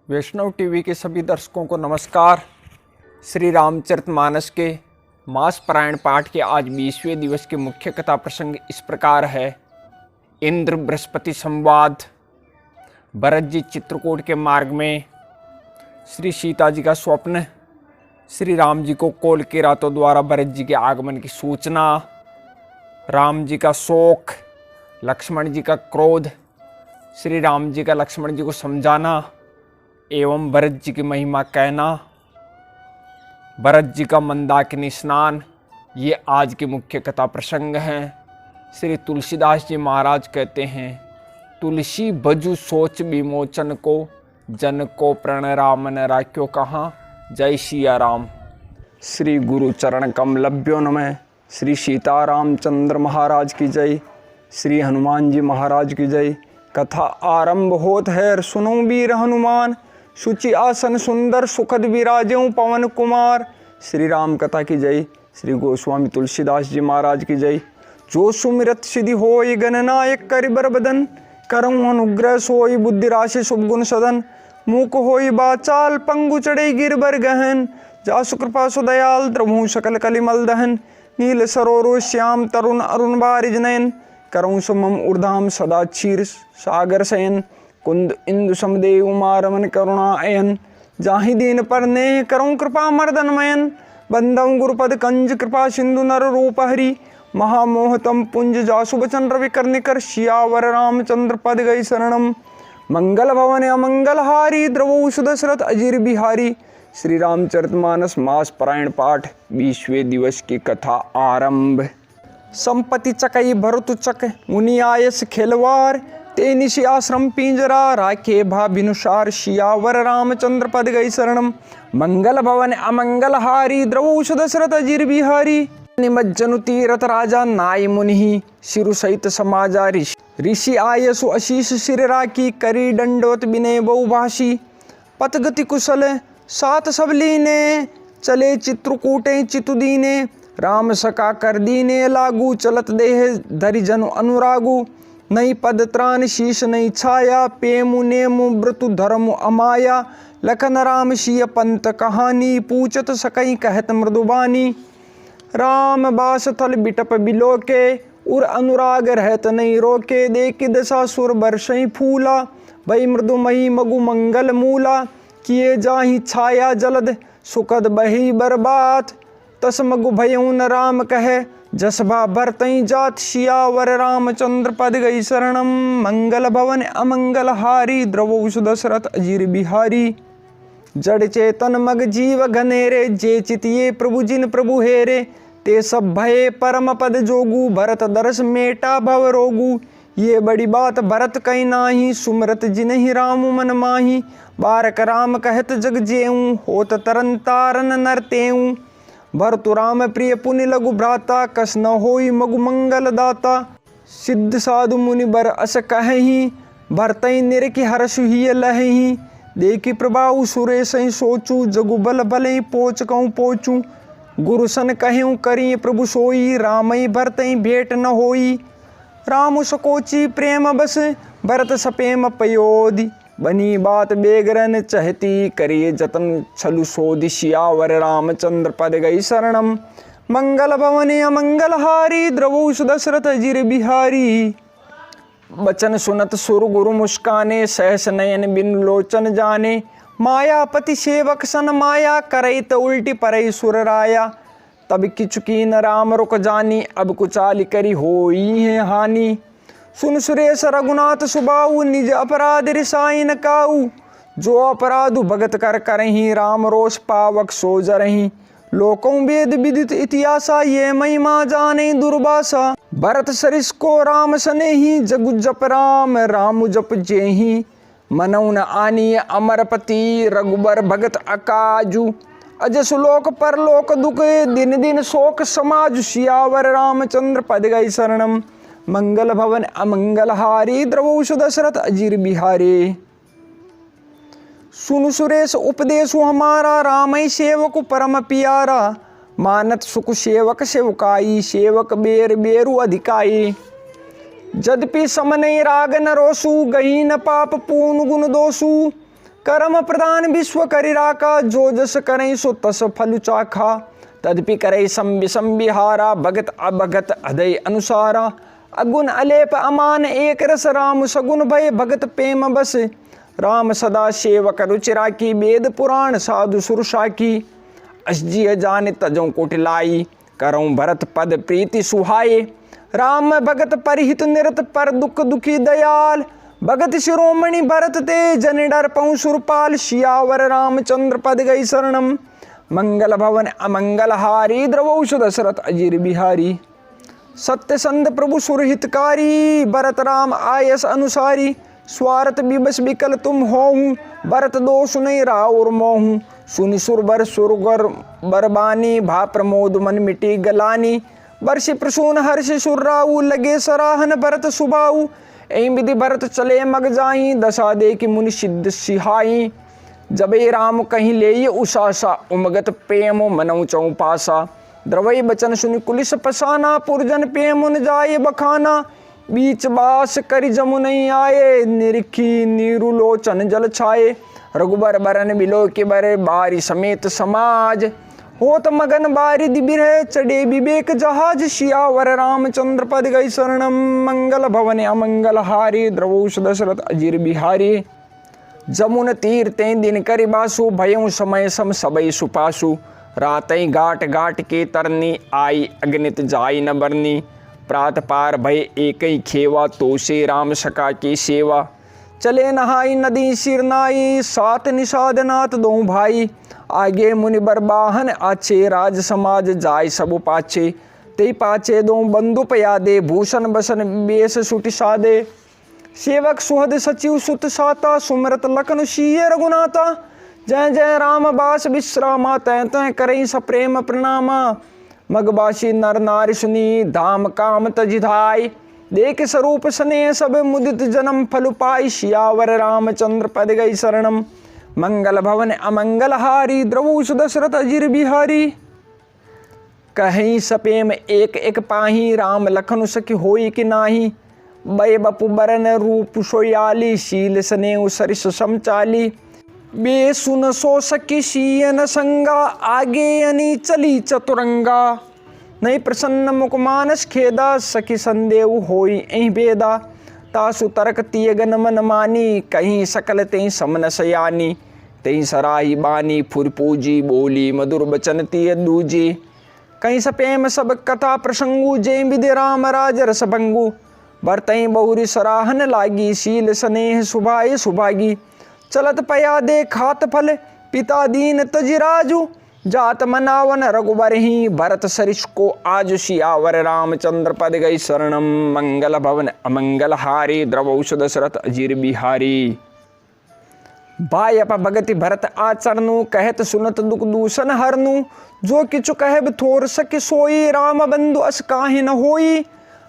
वैष्णव TV के सभी दर्शकों को नमस्कार। श्री रामचरितमानस के मास पारायण पाठ के आज 20वें दिवस के मुख्य कथा प्रसंग इस प्रकार है। इंद्र बृहस्पति संवाद। भरत जी चित्रकूट के मार्ग में, श्री सीता जी का स्वप्न, श्री राम जी को कोल के रातों द्वारा भरत जी के आगमन की सूचना, राम जी का शोक, लक्ष्मण जी का क्रोध, श्री राम जी का लक्ष्मण जी को समझाना एवं भरत जी की महिमा कहना, भरत जी का मंदाकिनी स्नान, ये आज के मुख्य कथा प्रसंग हैं। श्री तुलसीदास जी महाराज कहते हैं, तुलसी बजु सोच विमोचन को, जन को प्रण राम न राख्यो कहाँ, जय सिया राम। श्री गुरु चरण कमलभ्यो नमः। श्री सीता रामचंद्र महाराज की जय। श्री हनुमान जी महाराज की जय। कथा आरंभ होत है, सुनो वीर हनुमान, सुचि आसन सुंदर सुखद विराजें पवन कुमार। श्री राम कथा की जय। श्री गोस्वामी तुलसीदास जी महाराज की जय। जो सुमिरत सिद्धि होय गणनायक करिबर बदन, करऊँ अनुग्रह सोई बुद्धि राशि शुभ गुण सदन। मूक होई बाचाल पंगु चढ़े गिरबर गहन, जासु कृपा सुदयाल द्रभु सकल कलिमल दहन। नील सरोरो श्याम तरुण अरुण बारिज नयन, करऊँ सुमम ऊर्धाम सदा क्षीर सागर शयन। कुंद इंदु समदेव उमा रमन करुणा अयन, जाहि दीन पर नेह करऊँ कृपा मर्दन मयन। बंदम गुरुपद कंज कृपा सिंधु नर रूप हरि, महामोहतम पुंज जासु बचन रवि कर निकर। सियावर रामचंद्र पद गई शरणम, मंगल भवन अमंगल हारी, द्रवौ सुदशरथ अजीर बिहारी। श्री रामचरितमानस मास पारायण पाठ 20वें दिवस की कथा आरंभ। संपत्ति चकई भरतु चक, मुनि आयस खेलवार, ते निशि आश्रम पिंजरा, राखे भा बिनुसार। सियावर रामचंद्र पद गई शरणम, मंगल भवन अमंगल हारी, द्रवौ सुदशरथ अजीर बिहारी। निमज्जनु तीरथ राजा नाय मुनि, सिरु सहित समाजा। ऋषि आयसु आशीष सिर राखी, करी दंडोत विनय बहुभाषी। पथगति कुशल सात सब लीने, चले चित्रकूटे चितुदीने। राम सका कर दीने लागू, चलत देह धरि जनु अनुरागु। नई पद त्राण शीश नई छाया, पेमु नेमु व्रतु धर्म अमाया। लखन राम सिय पंत कहानी, पूछत सकई कहत मृदुबानी। राम बास थल बिटप बिलोके, उर अनुराग रहत नहीं रोके। देखि दशा सुर बरसई फूला, भई मृदुमयी मगु मंगल मूला। किए जाहि छाया जलद, सुखद बही बरबात। तस मगु भयउ न राम कहे, जसभा भरतई जात। सियावर रामचंद्र पद गई शरणम, मंगल भवन अमंगल हारी, द्रवौ सुदशरथ अजीर बिहारी। जड़ चेतन मग जीव घनेरे, जे चितिये प्रभु जिन प्रभु हेरे। ते सब भये परम पद जोगू, भरत दरस मेटा भव रोगू। ये बड़ी बात भरत कही नाही, सुमरत जिनहि राम मन माही। बारक राम कहत जग जेऊँ, होत तरन तारन नर तेऊँ। भरतु राम प्रिय पुनि लघु भ्राता, कस न होई मगु मंगल दाता। सिद्ध साधु मुनि बर अस कहहि, भरतई निरखि हरषु हिय लहहि। देखि प्रभाउ सुरेशहि सोचू, जगु बल भलहि पोच कहूँ पोचू। गुरु सन कहूँ करिय प्रभु सोई, रामई भरतई भेंट न होई। राम सकोची प्रेम बस, भरत सपेम पयोधि। बनी बात बेगरन चहती, करिए जतन छलु सोधि। सियावर रामचंद्र पद गई शरणम, मंगल भवने अमंगल हारी, द्रवौ सुदशरथ अजीर बिहारी। बचन सुनत सुर गुरु मुस्काने, सहस नयन बिन लोचन जाने। मायापति सेवक सन माया, करई त उल्टी परई सुर राया। तब किचुकीन राम रुक जानी, अब कुचाली करी होई है हानि। सुन सुरेश रघुनाथ सुबाऊ, निज अपराध रिसाई न काऊ। जो अपराधु भगत कर करही, राम रोष पावक सो जरही। लोकों वेद विदित इतिहासा, ये महिमा जाने दुर्वासा। भरत सरिस को राम सनेही, जगु जप राम राम जप जेही। मनौ न आनी अमरपति, रघुबर भगत अकाजु। अजस लोक परलोक दुख, दिन दिन शोक समाजु। सियावर रामचंद्र पद गई शरणम, मंगल भवन अमंगल हारी, द्रवौ सुदशरथ अजीर बिहारी। सुनु सुरेश उपदेशु हमारा, रामई सेवक परम पियारा। मानत सुख सेवक सेवकाई, सेवक बेर बेरु अधिकाई। जदपि समनई राग न रोसु, गही न पाप पूर्ण गुण दोषु। करम प्रदान विश्व करि राखा, जो जस करें सो तस फल चाखा। तदपि करे सम विषम विहारा, भगत अभगत हृदय अनुसारा। अगुण अलेप अमान एक रस, राम सगुण भय भगत प्रेम बस। राम सदा सेवक रुचिरा की, वेद पुराण साधु सुरसा की। असजिय जान तजों कोटिलाई, करऊं भरत पद प्रीति सुहाए। राम भगत परिहित निरत, पर दुख दुखी दयाल। भगत शिरोमणि भरत ते, जन डर पऊं सुरपाल। सियावर रामचंद्र पद गई शरणम, मंगल भवन अमंगल हारी। द्रवौष दशरथ अजीर बिहारी, सत्य संध प्रभु सुरहितकारी। भरत राम आयस अनुसारी, स्वार्थ विबस विकल तुम होऊं। भरत दोष नहीं राउर मोहूं, सुनि सुरबर सुरगर बरबानी। भा प्रमोद मन मिटी गलानी, बरसी प्रसून हर्ष सुर्राऊ। लगे सराहन भरत सुभाऊ, ऐ विधि भरत चले मग जाई। दशा दे कि मुनि सिद्ध सिहाई, जबे राम कहीं ले उषासा। उमगत प्रेम मनऊ चौपासा, द्रवई बचन सुनि कुलिस पसाना। पुरजन प्रेम उन जाए बखाना, बीच बास करि जमुनई आए। निरखी नीरुलोचन जल छाए, रघुबर बरन बिलो के बर। बारी समेत समाज, होत मगन बारी दिबिरह। चढ़े विवेक जहाज, सियावर रामचंद्र पद गई शरणम। मंगल भवन अमंगल हारी, द्रवौष दशरथ अजीर बिहारी। जमुन तीर ते दिन करि बासु, भयउ समय सम सबई सुपासु। रातई घाट घाट के तरनी, आई अगणित जाई न बरनी। प्रात पार भय एकई खेवा, तो से राम सका की सेवा। चले नहाई नदी सिरनाई, सात निषाद नाथ दो भाई। आगे मुनि बरबाहन आछे, राज समाज जाय सब पाछे। ते पाछे दो बंधु पयादे, भूषण बसन बेस सुटि सादे। सेवक सुहद सचिव सुत साता, सुमरत लखन सिय रघुनाथा। जय जय राम बास विश्रामा, तय तय करई सप्रेम प्रणामा। मगबासी नर नारी सुनी, धाम काम तजिधाय। देख स्वरूप स्नेह सब मुदित, जन्म फल पाई। सियावर रामचंद्र पद गई शरणम, मंगल भवन अमंगल हारी। द्रवौष दशरथ अजीर बिहारी, कहीं सपेम एक एक पाही। राम लखन सखी होई कि नाही, बय बपु बरन रूप सोयाली। शील स्नेह सरिस समचाली, बे सुन सो सखी सियन संगा। आगे अनी चली चतुरंगा, नहीं प्रसन्न मुख मानस खेदा। सखी संदेव होई एहि बेदा, तासु तर्क तियगन मन मानी। कहीं सकल तें समन सयानी, तें सराही बानी। फुर पूजी बोली मधुर बचन तिय दूजी। कहीं सपेम सब कथा प्रसंगु, जय विधि राम राज रस भंगु। बरतई बहुरी सराहन लागी, शील स्नेह सुभाए सुभागी। चलत पया दे खात फल, पिता दीन तजिराजु। जात मनावन रघुबर ही, भरत सरिष को आज। सियावर रामचंद्र पद गई शरणम, मंगल भवन अमंगल हारी। द्रवौष दशरथ अजीर बिहारी, बायप भगति भरत आचरणु। कहत सुनत दुख दूषण हरनु, जो किछु कहब थोर सके सोई। राम बंधु अस काहे न होई,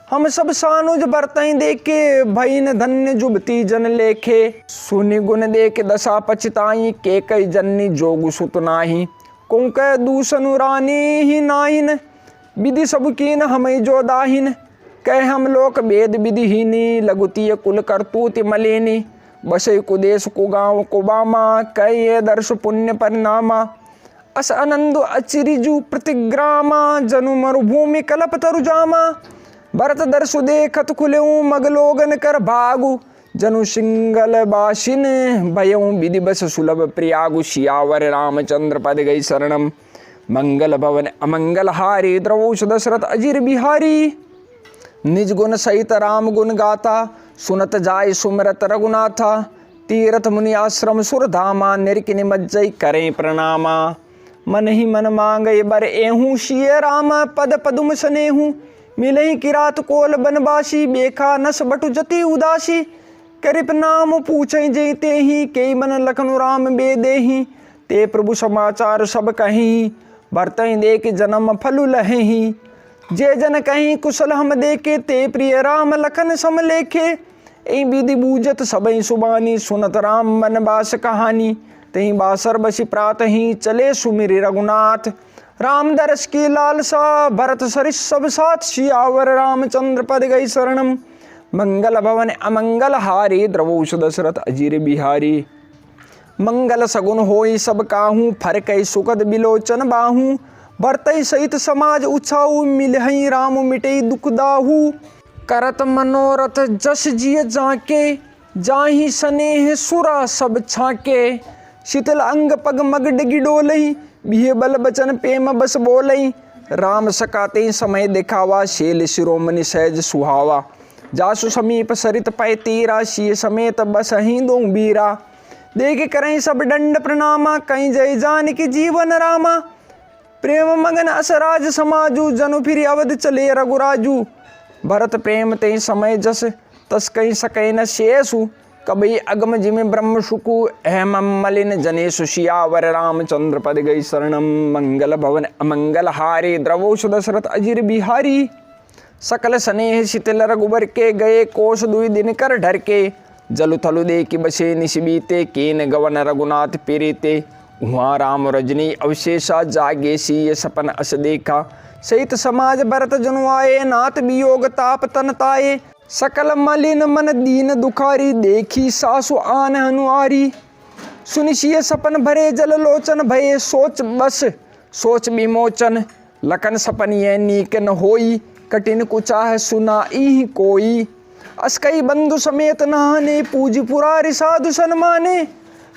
हम सब सानुज बरतई देखे। भईन धन्य जुबती जन लेखे, सुनि गुण देख दशा पछताई। के कई जननी जोगु सुत नाही, कौन कह दूषनु रानी ही नाहिन। विधि सब कीन हमें जो दाहिन, कह हम लोक वेद विधिहीनी। लघुतीय कुल करतूति मलिनी, बसई कुदेश कुगांव कुबामा। कह ये दर्श पुण्य परिणामा, अस आनंद अचिरिजु प्रतिग्रामा। जनु मरुभूमि कलप तरुजामा, भरत दर्शु देखत खुलेऊ। मगलोगन कर भागु, जनु सिंगल बासिन। भयऊ विधि बस सुलभ प्रियागु, सियावर रामचंद्र पद गई शरणम। मंगल भवन अमंगल हारी, द्रवौष दशरथ अजीर बिहारी। निज गुण सहित राम गुण गाता, सुनत जाय सुमरत रघुनाथा। तीरथ मुनि आश्रम सुरधामा, निरखि निमज्जय करें प्रणामा। मन ही मन मांगे बर एहूँ, सिय राम पद पदुम स्नेहू। मिलहि किरात कोल बनवासी, बेखा नस बटु जति उदासी। करिप नाम पूछई जेते ही, के मन लखनु राम बेदेही। ते प्रभु समाचार सब कहीं, भरतई देख जन्म फलु लहेही। जे जन कहीं कुशल हम देखे, ते प्रिय राम लखन सम लेखे। ए विधि बूझत सबई सुबानी, सुनत राम बनवास कहानी। तही बासर बसी प्रात ही, चले सुमिरि रघुनाथ। राम दरस की लालसा, भरत सरिस सब साथ। सियावर रामचंद्र पद गई शरणम, मंगल भवन अमंगल हारी। द्रवौष दशरथ अजीर बिहारी, मंगल सगुन होई सब काहू, फरकई सुखद बिलोचन बाहू। भरतई सहित समाज उछाऊ, मिलहई राम मिटई दुख दाहू। करत मनोरथ जस जिय जाके, जाहि स्नेह सुरा सब छाके। शीतल अंग पग मग डिगी डोलई, बिहे बल बचन प्रेम बस बोलई। राम सकाते समय दिखावा, शेल शिरोमणि सहज सुहावा। जासु समीप सरित पै तीरा, सिय समेत बस ही दो बीरा। देख करई सब दंड प्रणामा, कहीं जय जानकी जीवन रामा। प्रेम मगन असराज समाजू, जनु फिर अवध चले रघुराजू। भरत प्रेम ते समय जस, तस कहीं सकै न शेषु। कबई अगम जिमि ब्रह्म सुकु, अहम मलिन जनेषु। सियावर रामचंद्र पद गई शरणम, मंगल भवन अमंगल हारी। द्रवोष दशरथ अजिर बिहारी, सकल स्नेह शीतल रघुबर के। गए कोष दुई दिन कर ढर के, जलु थलु दे की बसे निश बीते। केन गवन रघुनाथ पीरीते, वहाँ राम रजनी अवशेषा। जागे सीय सपन अस देखा, सहित समाज भरत जनु आए। नाथ वियोग ताप तन ताए, सकल मलिन मन दीन दुखारी। देखी सासु आन हनुआरी, सुनिशिय सपन भरे जल लोचन। भये सोच बस सोच विमोचन, लखन सपन ये नीक न होई। कठिन कुचाह सुनाई कोई, अस्कई बंधु समेत नहाने। पूज पुरारी साधु सन्माने,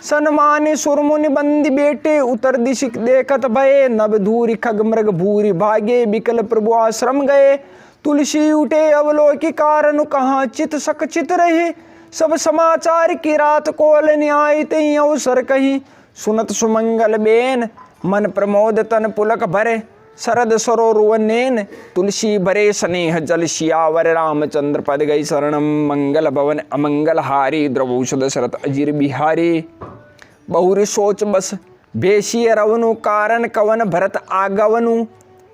सन्माने सुरमुनि बंदी बेटे। उत्तर दिश देखत भये, नभ धूरि खग मृग भूरि भागे। बिकल प्रभु आश्रम गए, तुलसी उठे अवलोकि कारण। कहाँ चित सक चित रहे, सब समाचार की रात कोल न्याय। तई अवसर कही सुनत सुमंगल बेन, मन प्रमोद तन पुलक भरे। शरद सरोरुवन नैन, तुलसी भरे स्नेह जल। सियावर रामचंद्र पद गई शरणम, मंगल भवन अमंगल हारी। द्रवोष दशरथ अजिर बिहारी, बहुरी सोच बस भेषिय रवनु। कारण कवन भरत आगवनु,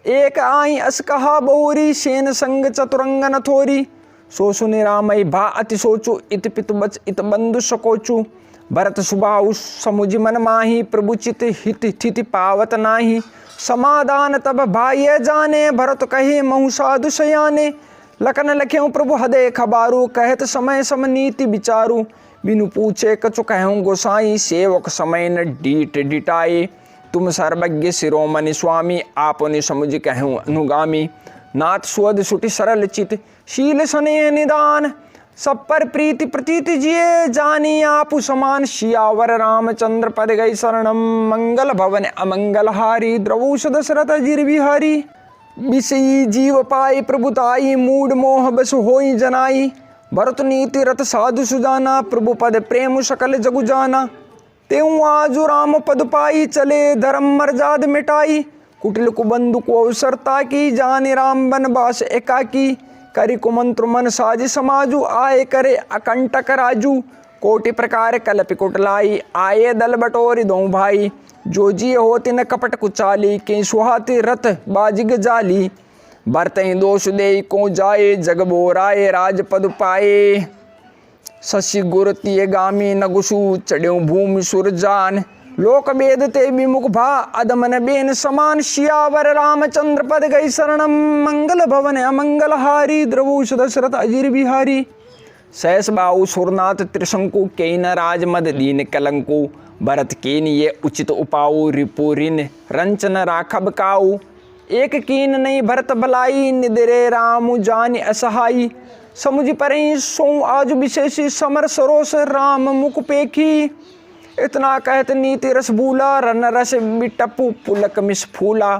एक आई अस कहा बहुरी। सेन संग चतुरंग न थोरी, सो सुनि रामई भा अति सोचु। इत पितु बच इत बंधु सकोचु, भरत सुबाहु समुझ मन माही। प्रभु चित हित थिति पावत नाही, समाधान तब भाई जाने। भरत कहे महु साधु सयाने, लखन लख्यऊ प्रभु हृदय खबारू। कहत समय सम नीति विचारू, बिनु पूछे कछु कहूँ गोसाई। सेवक समय न डीट डिटाए, तुम सर्वज्ञ शिरोमणि स्वामी। आपने समुझ कहूँ अनुगामी, नाथ सुअद सुटि सरल चित। शील स्नेह निदान, सब पर प्रीति प्रतीत जिये। जानी आपु समान, सियावर रामचंद्र पद गई शरणम। मंगल भवन अमंगल हारी। द्रवोष दशरथ अजिर बिहारी, विषयी जीव पाई प्रभुताई। मूड मोह बस होई जनाई, भरत नीति रथ साधु सुजाना। प्रभु पद प्रेम सकल जगु जाना, तेऊ आजु राम पद पाई। चले धर्म मर्याद मिटाई, कुटिल कुबंधु को अवसर ताकी। जाने राम बनवास एकाकी, करि कुमंत्र मन साज समाजु। आए करे अकंटक राजू, कोटि प्रकार कलपि कुटलाई। आए दल बटोरी दो भाई, जो जी होति न कपट कुचाली। के सुहाति रथ बाजिग जाली, बरतई दोष दे को जाए। जग बोराए राजपद पाए, शशि गुर तिय गामी नगुसु। चढ़्यू भूमि सुरजान, लोक वेद ते विमुख भा। अदमन बेन समान, सियावर रामचंद्र पद गई शरणम। मंगल भवन अमंगल हारी। द्रवोष दशरथ अजिर बिहारी, सहस बाहु सुरनाथ त्रिशंकु। केन राज मद दीन कलंकु, भरत केन ये उचित उपाऊ। रिपुरिन रंचन राखब काऊ, एक कीन नहीं भरत भलाई। निदरे रामु जान असहाई, समुझ परई सो आज विशेषी। समर सरोस राम मुख पेखी, इतना कहत नीति रस भूला। रन रस बिटपु पुलक मिस फूला।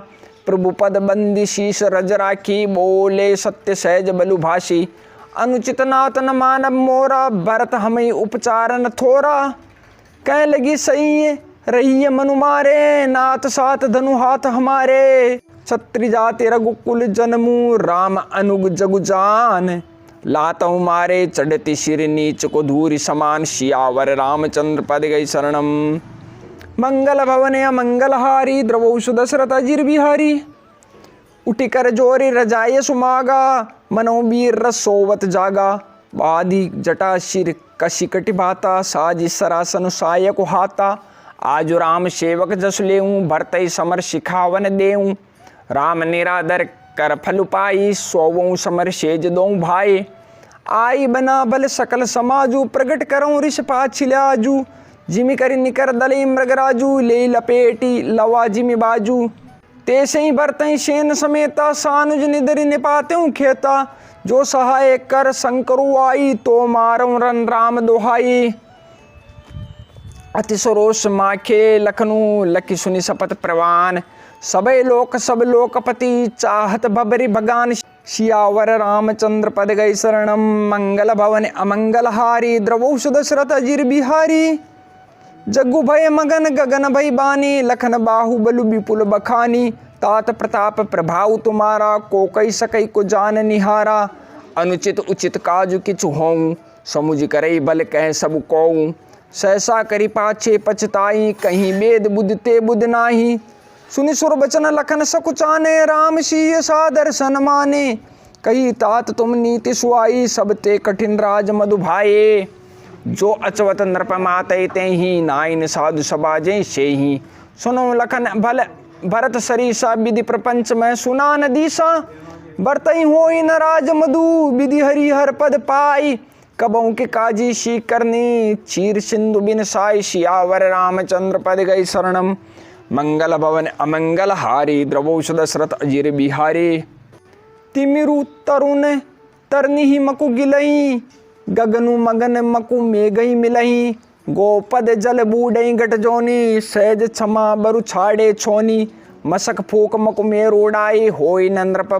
प्रभु पद बंदी शीश रज राखी, बोले सत्य सहज बलु भाषी। अनुचित नात न मानव मोरा, भरत हमें उपचार न थोरा। कह लगी सही रही मनु मारे, नाथ साथ धनु हाथ हमारे। छत्री जाति रघुकुल जन्मु, राम अनुग जगु जान। लातहु मारे चढ़ती सिर नीच को धूरि समान। सियावर रामचंद्र पद गई शरणम। मंगल भवन अमंगल हारी। द्रवोष दशरथ अजिर बिहारी, उठी कर जोरी रजाय सुमागा। मनोबीर रस सोवत जागा, बाधी जटा शिर कशी कटि भाता। साज सरासन सायक हाता, आज राम सेवक जस लेऊँ। भरतई समर शिखावन देऊँ, राम निरादर कर फल पाई। सोवऊँ समर सेज दों भाई, आई बना बल सकल समाजू। प्रगट करऊँ ऋष पाछिलाजू, जिमि करि निकर दले मृगराजू ले लपेटी लवा जिमि बाजू तेसे ही बरतई सेन समेता सानुज निदरि निपात्यों खेता जो सहाय कर शंकरु आई तो मारऊं रन राम दोहाई अति सरोष माखे लखनू लखी सुनि सपत प्रवान सबे लोक सब लोकपति चाहत बबरी भगान सियावर रामचंद्र पद गई शरणम मंगल भवन अमंगल हारी द्रवौष दशरथ अजिर बिहारी जग्गु भय मगन गगन भय बानी लखन बाहुबलु विपुल बखानी तात प्रताप प्रभाव तुम्हारा को कई सकई को जान निहारा अनुचित उचित काजु किछु होऊं समुझ करई बल कह सब कोऊं सहसा करी पाछे पछताई कहीं वेद बुध ते बुध नाही सुनि सुर बचन लखन सकुचाने राम सिय सादर सन माने कही तात तुम नीति सुआई सब ते कठिन राज मधु भाए जो अचवत नृप माते ते ही नाइन साधु सबाजे से ही सुनो लखन भल भरत सरीसा विधि प्रपंच में सुना नदीसा बरतई हो न राज मधु विधि हरिहर पद पाई कबों के काजी शी करनी चीर सिंधु बिन साई सियावर रामचंद्र पद गई शरणम मंगल भवन अमंगल हारी द्रवौष दशरथ अजिर बिहारी तिमिरु तरुण तरनी ही मकु गिलई गगनु मगन मकु मेघई मिलई गोपद जल बूढ़ई गट जोनी सहज क्षमा बरु छाड़े छोनी मसक फूक मकु मेरोड़ाई होई नंद्रप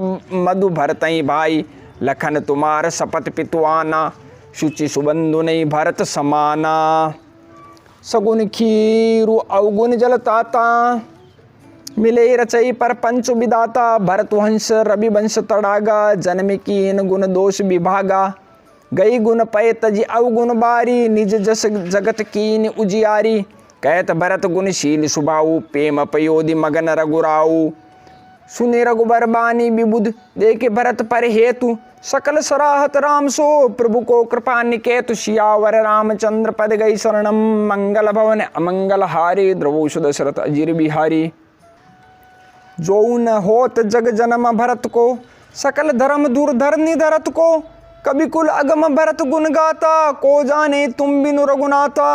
मधु भरतई भाई लखन तुम्हार सपत पितुआना शुचि सुबंधु नहीं भरत समाना सगुन खीरु अवगुण जल ताता मिले रचई पर पंच विदाता भरत वंश रवि वंश तड़ागा जन्म कीन गुण दोष विभागा गई गुण पय तजी अवगुण बारी निज जस जगत कीन उजियारी कहत भरत गुणशील सुभाऊ प्रेम पयोधि मगन रघुराऊ सुने रघुबर बानी विबुध देखे भरत पर हेतु सकल सराहत राम सो प्रभु को कृपा निकेतु सियावर रामचंद्र पद गई शरणम मंगल भवन अमंगल हारी द्रवौष दशरथ अजिर बिहारी जो न होत जग जन्म भरत को सकल धर्म दूर धरनी धरत को कभी कुल अगम भरत गुण गाता को जाने तुम बिनु रघुनाथा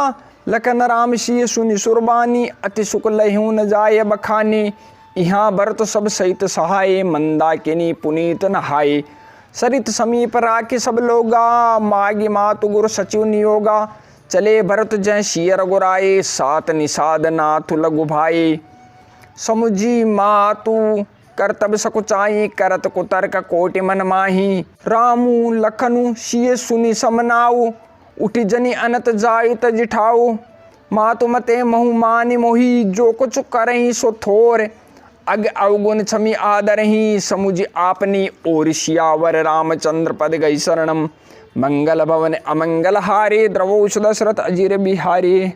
लखन राम सिय सुनि सुरबानी अति सुख लहू न जाय बखानी यहाँ भरत सब सहित सहाय मंदाकिनी पुनीत नहाय सरित समीप राखी सब लोगा मागी मातु गुरु सचिव नियोगा चले भरत जय सिय रघुराय सात निषाद नाथु लघु भाई समुझी मातु करतब सकुचाई करत कुतर्क कोटि मन माही रामू लखनु सिय सुनि समनाऊ उठी जनी अनत जाय तजिठाऊ मातु मते महु मानि मोही जो कुछ करही सो थोर अग अवगुण छमी आदरही समुझ आपनी ओर सियावर रामचंद्र पद गई शरणम मंगल भवन अमंगल हारी द्रवौष दशरथ अजिर बिहारी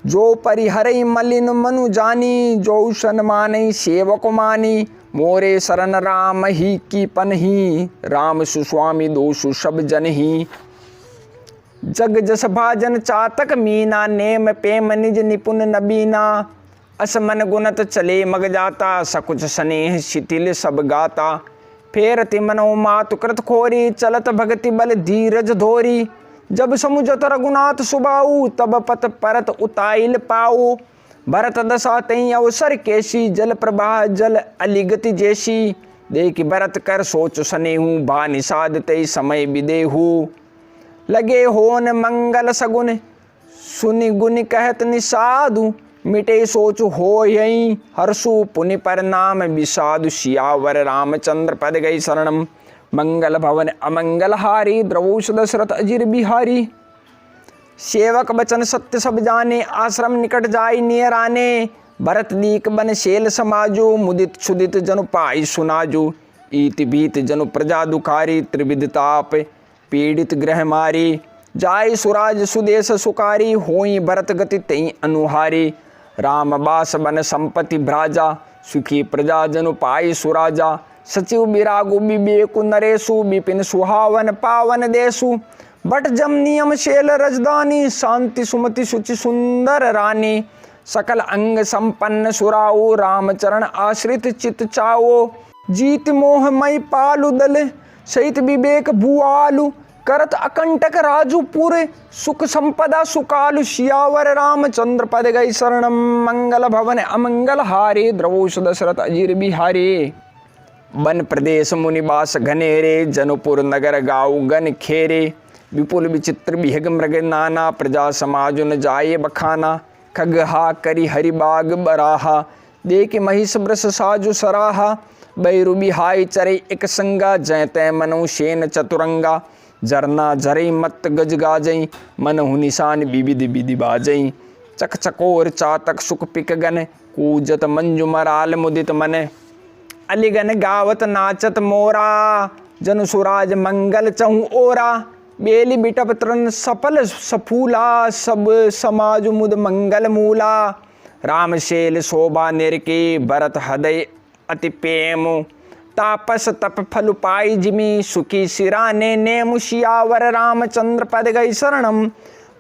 जो परिहरई मलिन मनु जानी जो सन मानई सेवक मानी मोरे शरण राम ही की पनही राम सुस्वामी दोषु सब जन ही जग जस भाजन चातक मीना नेम पेम निज निपुण नबीना असमन गुणत चले मग जाता सकुच स्नेह शिथिल सब गाता फेरति मनो मातु कृत खोरी चलत भगति बल धीरज धोरी जब समुझत रघुनाथ सुबाऊ तब पत परत उताइल पाऊ भरत दशा तई अवसर केशी जल प्रवाह जल अलिगति जैसी देख भरत कर सोच सनेहू भा निषाद तई समय विदेहू लगे होन मंगल सगुन सुनि गुनि कहत निषादु मिटे सोच हो यही हर्षु पुनि पर नाम विषादु सियावर रामचंद्र पद गई शरणम मंगल भवन अमंगल हारी द्रवौष दशरथ अजिर बिहारी सेवक बचन सत्य सब जाने आश्रम निकट जाय नियर आने भरत दीक बन शेल समाजो मुदित क्षुदित जनु पाई सुनाजो ईति भीत जनु प्रजा दुखारी त्रिविधताप पीड़ित ग्रह मारी जाय सुराज सुदेश सुकारी होई भरत गति तई अनुहारी राम बास बन संपत्ति भ्राजा सुखी प्रजा जनु पाई सुराजा सचिव बिरागु विवेकु नरेशु विपिन सुहावन पावन देशु बट जम नियम शेल रजदानी शांति सुमति सुचि सुंदर रानी सकल अंग संपन्न सुराऊ रामचरण आश्रित चित चाओ जीत मोह मई पालु दल सहित विवेक भुआलु करत अकंटक राजू पूरे सुख संपदा सुकालु सियावर रामचंद्र पद गई शरणम मंगल भवन अमंगल हारे द्रवोष दशरथ अजीर बिहारे। वन प्रदेश मुनिवास घनेरे जनपुर नगर गाँव गन खेरे विपुल विचित्र बिहग मृग नाना प्रजा समाज न जाए बखाना। खगहा करी हरिबाग बराहा देख महिष वृष साजु सराहा। बैरु बिहाई चरे एक संगा जयते मनु शेन चतुरंगा। जरना जरई मत गज गाजई मनहु निशान विविध विधि बाजई। चक चकोर चातक सुख पिक गन कूजत मंजु मराल मुदित मन। अलिगन गावत नाचत मोरा जन सुराज मंगल चहु ओरा। बेली बिटप तृण सफल सफूला सब समाज मुद मंगल मूला। रामशेल शोभा निरके भरत हृदय अति प्रेम। तापस तप फल पाई जिमी सुखी सिराने नेम सियावर रामचंद्र पद गई शरणम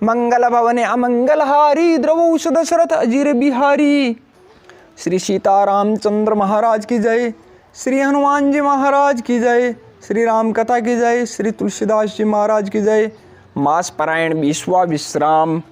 मंगल भवन अमंगल हारी द्रवोष दशरथ अजीर बिहारी। श्री सीतारामचंद्र महाराज की जय। श्री हनुमान जी महाराज की जय। श्री राम कथा की जय। श्री तुलसीदास जी महाराज की जय। मास पारायण विश्वा विश्राम।